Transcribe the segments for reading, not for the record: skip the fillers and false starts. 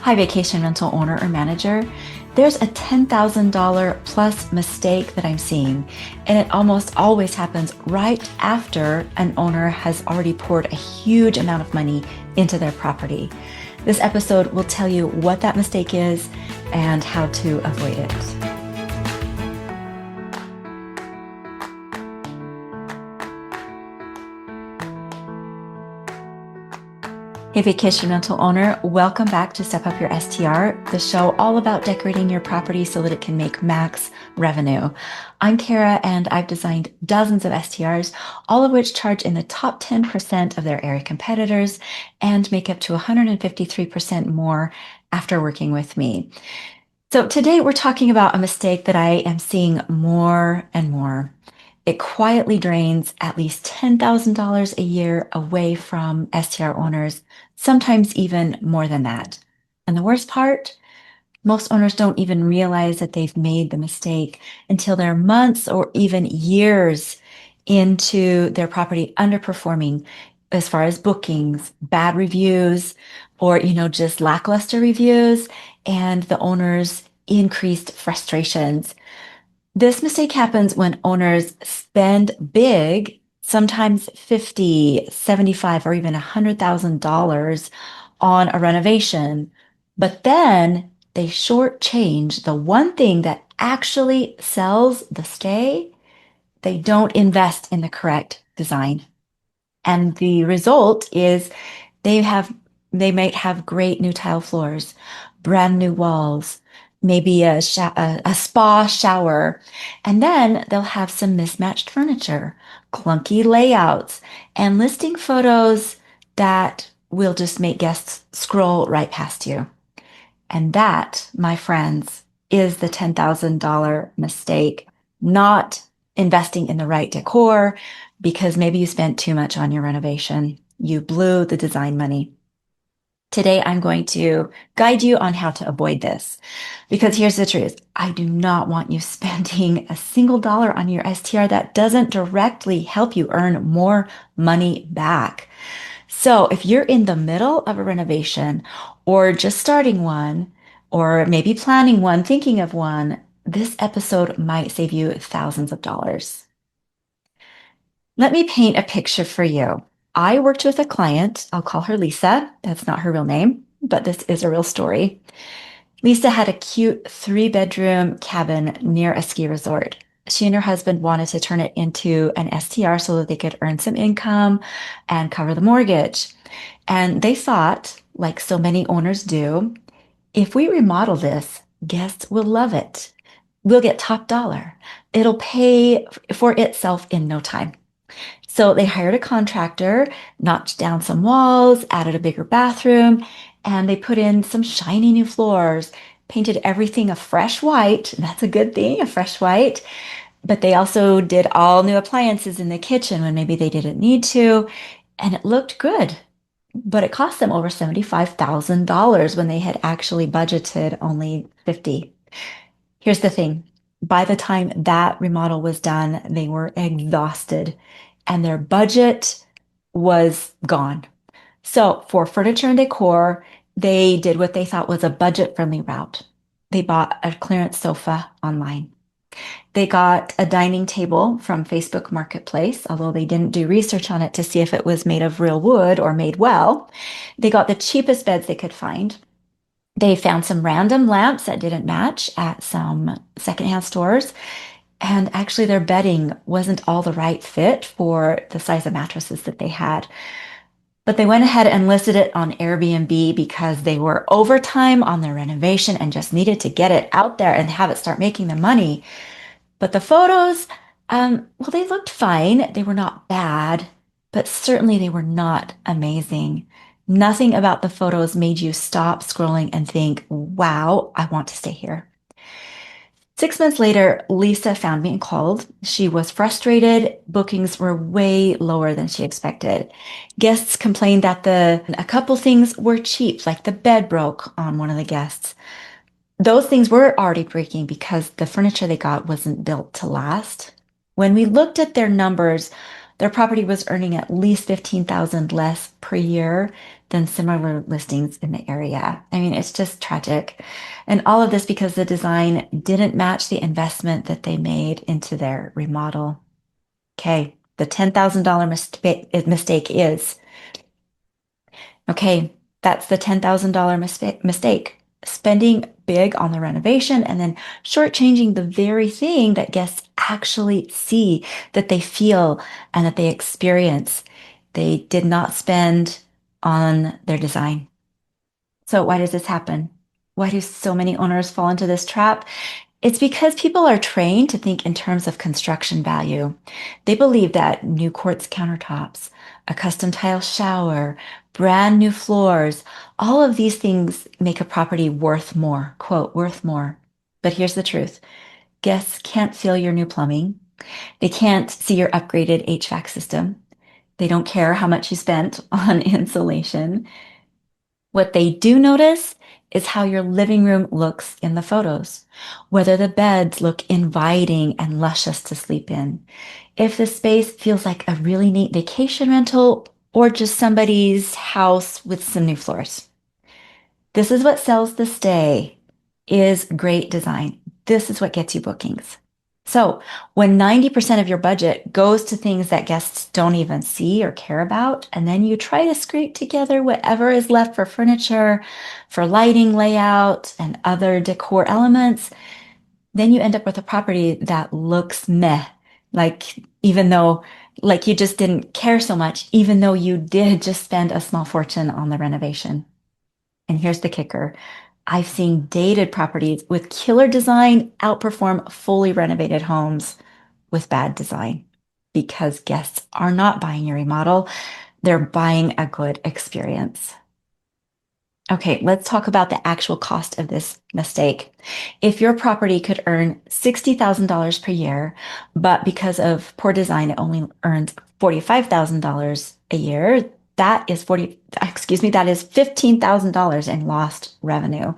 Hi, vacation rental owner or manager. There's a $10,000 plus mistake that I'm seeing, and it almost always happens right after an owner has already poured a huge amount of money into their property. This episode will tell you what that mistake is and how to avoid it. Hey, vacation rental owner, welcome back to Step Up Your STR, the show all about decorating your property so that it can make max revenue. I'm Cara, and I've designed dozens of STRs, all of which charge in the top 10% of their area competitors and make up to 153% more after working with me. So today we're talking about a mistake that I am seeing more and more. It quietly drains at least $10,000 a year away from STR owners, sometimes even more than that. And the worst part, most owners don't even realize that they've made the mistake until they're months or even years into their property underperforming as far as bookings, bad reviews, or, just lackluster reviews, and the owner's increased frustrations. This mistake happens when owners spend big, sometimes 50, 75, or even $100,000 on a renovation, but then they shortchange the one thing that actually sells the stay. They don't invest in the correct design. And the result is they have they might have great new tile floors, brand new walls, maybe a spa shower, and then they'll have some mismatched furniture, clunky layouts, and listing photos that will just make guests scroll right past you. And that, my friends, is the $10,000 mistake, not investing in the right decor because maybe you spent too much on your renovation. You blew the design money. Today, I'm going to guide you on how to avoid this because here's the truth. I do not want you spending a single dollar on your STR that doesn't directly help you earn more money back. So if you're in the middle of a renovation or just starting one, or maybe planning one, thinking of one, this episode might save you thousands of dollars. Let me paint a picture for you. I worked with a client. I'll call her Lisa. That's not her real name, but this is a real story. Lisa had a cute 3-bedroom cabin near a ski resort. She and her husband wanted to turn it into an STR so that they could earn some income and cover the mortgage. And they thought, like so many owners do, if we remodel this, guests will love it. We'll get top dollar. It'll pay for itself in no time. So they hired a contractor, knocked down some walls, added a bigger bathroom, and they put in some shiny new floors, painted everything a fresh white. That's a good thing, a fresh white. But they also did all new appliances in the kitchen when maybe they didn't need to, and it looked good. But it cost them over $75,000 when they had actually budgeted only 50. Here's the thing. By the time that remodel was done, they were exhausted and their budget was gone. So for furniture and decor, they did what they thought was a budget-friendly route. They bought a clearance sofa online. They got a dining table from Facebook Marketplace, although they didn't do research on it to see if it was made of real wood or made well. They got the cheapest beds they could find. They found some random lamps that didn't match at some secondhand stores. And actually, their bedding wasn't all the right fit for the size of mattresses that they had. But they went ahead and listed it on Airbnb because they were overtime on their renovation and just needed to get it out there and have it start making the money. But the photos, well, they looked fine. They were not bad, but certainly they were not amazing. Nothing about the photos made you stop scrolling and think, wow, I want to stay here. 6 months later, Lisa found me and called. She was frustrated. Bookings were way lower than she expected. Guests complained that a couple things were cheap, like the bed broke on one of the guests. Those things were already breaking because the furniture they got wasn't built to last. When we looked at their numbers, Their property was earning at least 15,000 less per year than similar listings in the area. I mean, it's just tragic. And all of this because the design didn't match the investment that they made into their remodel. Okay, the $10,000 mistake is, okay, that's the $10,000 mistake. Spending big on the renovation and then shortchanging the very thing that guests actually see, that they feel, and that they experience. They did not spend on their design. So why does this happen? Why do so many owners fall into this trap? It's because people are trained to think in terms of construction value. They believe that new quartz countertops, a custom tile shower, brand new floors, all of these things make a property worth more, quote, worth more. But here's the truth. Guests can't feel your new plumbing. They can't see your upgraded HVAC system. They don't care how much you spent on insulation. What they do notice is how your living room looks in the photos, whether the beds look inviting and luscious to sleep in, if the space feels like a really neat vacation rental or just somebody's house with some new floors. This is what sells the stay is great design. This is what gets you bookings. So when 90% of your budget goes to things that guests don't even see or care about, and then you try to scrape together whatever is left for furniture, for lighting layout, and other decor elements, then you end up with a property that looks meh. Like, even though, like you just didn't care so much, even though you did just spend a small fortune on the renovation. And here's the kicker. I've seen dated properties with killer design outperform fully renovated homes with bad design because guests are not buying your remodel. They're buying a good experience. Okay, let's talk about the actual cost of this mistake. If your property could earn $60,000 per year, but because of poor design, it only earns $45,000 a year, that is $15,000 in lost revenue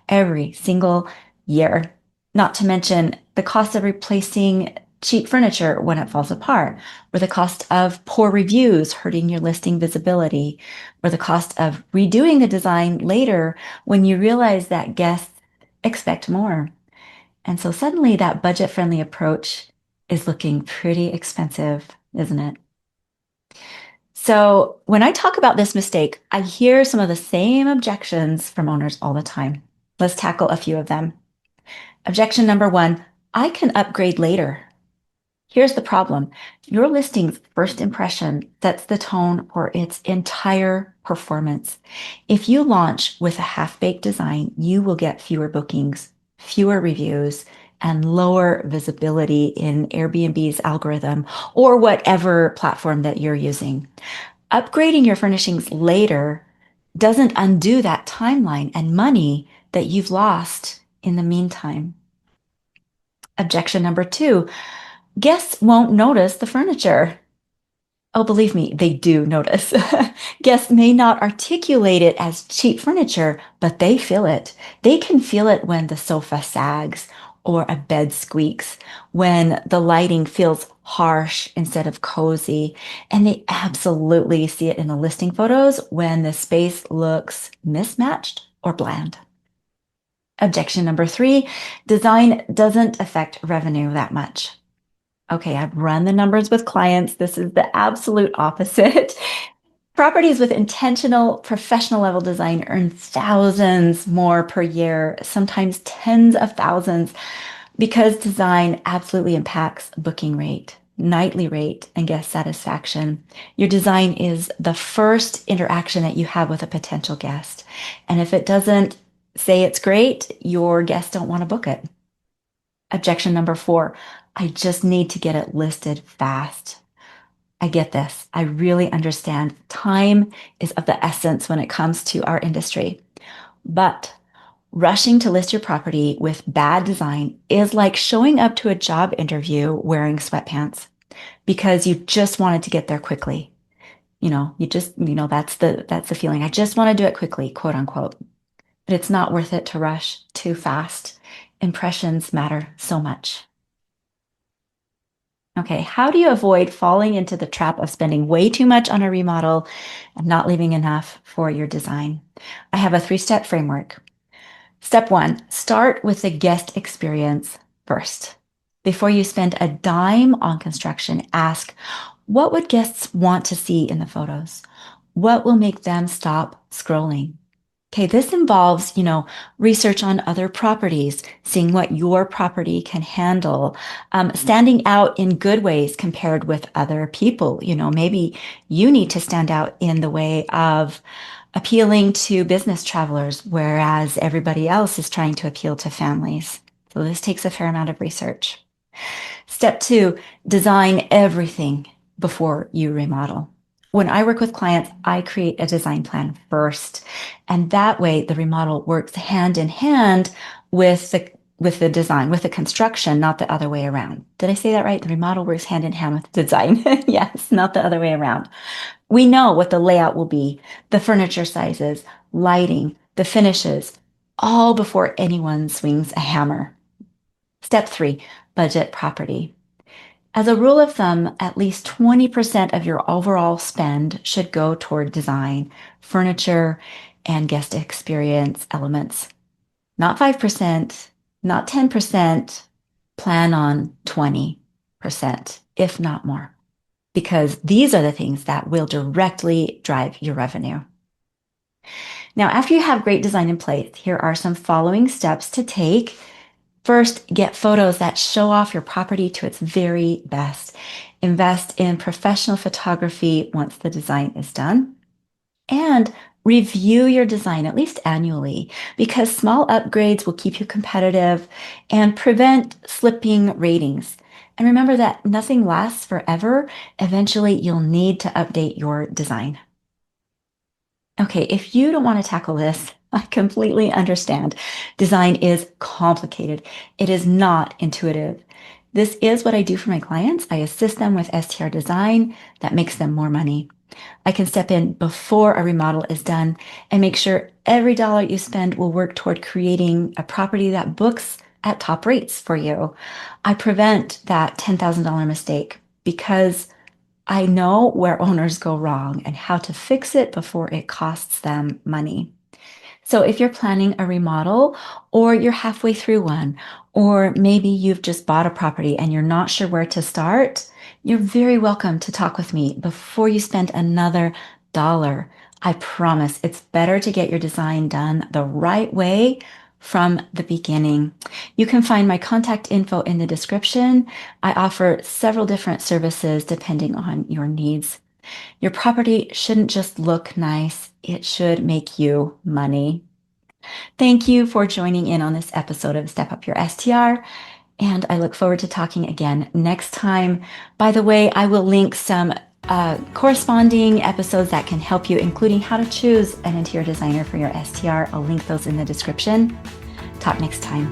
every single year. Not to mention the cost of replacing cheap furniture when it falls apart, or the cost of poor reviews hurting your listing visibility, or the cost of redoing the design later when you realize that guests expect more. And so suddenly that budget-friendly approach is looking pretty expensive, isn't it? So when I talk about this mistake, I hear some of the same objections from owners all the time. Let's tackle a few of them. Objection number one, I can upgrade later. Here's the problem. Your listing's first impression sets the tone for its entire performance. If you launch with a half-baked design, you will get fewer bookings, fewer reviews, and lower visibility in Airbnb's algorithm or whatever platform that you're using. Upgrading your furnishings later doesn't undo that timeline and money that you've lost in the meantime. Objection number two, guests won't notice the furniture. Oh, believe me, they do notice. Guests may not articulate it as cheap furniture, but they feel it. They can feel it when the sofa sags or a bed squeaks, when the lighting feels harsh instead of cozy. And they absolutely see it in the listing photos when the space looks mismatched or bland. Objection number three, design doesn't affect revenue that much. Okay, I've run the numbers with clients. This is the absolute opposite. Properties with intentional professional level design earn thousands more per year, sometimes tens of thousands, because design absolutely impacts booking rate, nightly rate, and guest satisfaction. Your design is the first interaction that you have with a potential guest. And if it doesn't say it's great, your guests don't want to book it. Objection number four, I just need to get it listed fast. I get this. I really understand. Time is of the essence when it comes to our industry. But rushing to list your property with bad design is like showing up to a job interview wearing sweatpants because you just wanted to get there quickly. That's the feeling. I just want to do it quickly, quote unquote. But it's not worth it to rush too fast. Impressions matter so much. Okay, how do you avoid falling into the trap of spending way too much on a remodel and not leaving enough for your design? I have a 3-step framework. Step 1, start with the guest experience first. Before you spend a dime on construction, ask, what would guests want to see in the photos? What will make them stop scrolling? Okay, this involves, research on other properties, seeing what your property can handle, standing out in good ways compared with other people. Maybe you need to stand out in the way of appealing to business travelers, whereas everybody else is trying to appeal to families. So this takes a fair amount of research. Step 2, design everything before you remodel. When I work with clients, I create a design plan first. And that way the remodel works hand in hand with the design, with the construction, not the other way around. Did I say that right? The remodel works hand in hand with the design. Yes, not the other way around. We know what the layout will be, the furniture sizes, lighting, the finishes, all before anyone swings a hammer. Step 3, budget property. As a rule of thumb, at least 20% of your overall spend should go toward design, furniture, and guest experience elements. Not 5%, not 10%, plan on 20%, if not more, because these are the things that will directly drive your revenue. Now, after you have great design in place, here are some following steps to take. First, get photos that show off your property to its very best. Invest in professional photography once the design is done. And review your design at least annually, because small upgrades will keep you competitive and prevent slipping ratings. And remember that nothing lasts forever. Eventually, you'll need to update your design. Okay, if you don't want to tackle this, I completely understand. Design is complicated. It is not intuitive. This is what I do for my clients. I assist them with STR design that makes them more money. I can step in before a remodel is done and make sure every dollar you spend will work toward creating a property that books at top rates for you. I prevent that $10,000 mistake because I know where owners go wrong and how to fix it before it costs them money. So if you're planning a remodel or you're halfway through one, or maybe you've just bought a property and you're not sure where to start, you're very welcome to talk with me before you spend another dollar. I promise it's better to get your design done the right way from the beginning. You can find my contact info in the description. I offer several different services depending on your needs. Your property shouldn't just look nice, it should make you money. Thank you for joining in on this episode of Step Up Your STR, and I look forward to talking again next time. By the way, I will link some corresponding episodes that can help you, including how to choose an interior designer for your STR. I'll link those in the description. Talk next time.